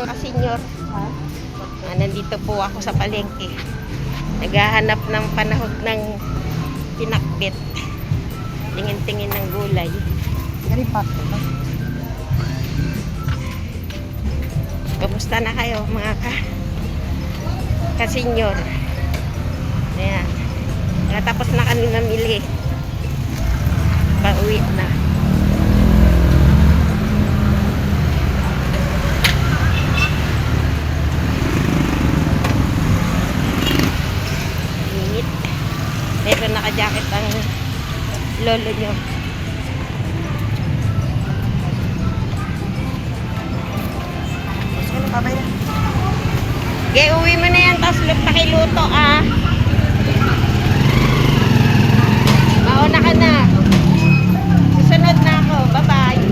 Kasenyor, nandito po ako sa palengke. Naghahanap ng panahog ng pinakbit. Tingin-tingin ng gulay. Kamusta na kayo mga kasenyor? Ayan. Natapos na kami namili. Pauwi na. Ito naka-jacket ang lolo nyo. Okay, uwi mo na yan. Tapos pakiluto Mauna ka na. Susunod na ako. Bye-bye.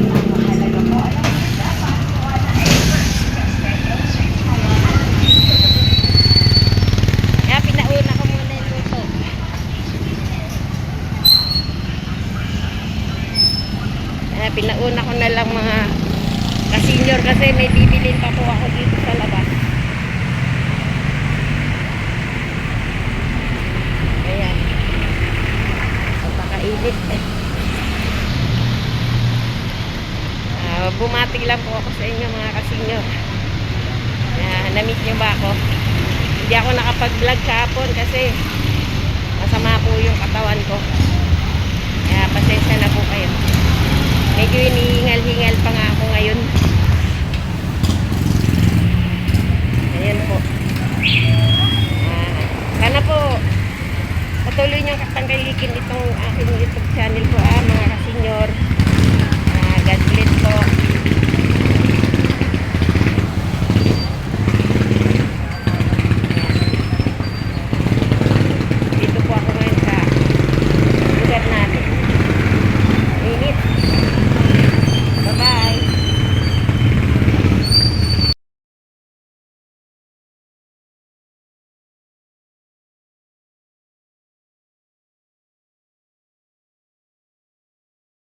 Kaya pinauna ko muna yung luto. Pinauna ko na lang mga kasenyor kasi may bibilin pa po ako dito sa labas. Ayan. Napakainit bumati lang po ako sa inyo mga kasenyor. Na-meet nyo ba ako? Hindi ako nakapag-vlog kahapon kasi masama po yung katawan ko. Kaya pasensya na po kayo. Medyo inihingal-hingal pa nga ako ngayon. Ayan po. Sana po patuloy niyong katangkalikin itong aking YouTube channel ko mga kasenyor. God bless po.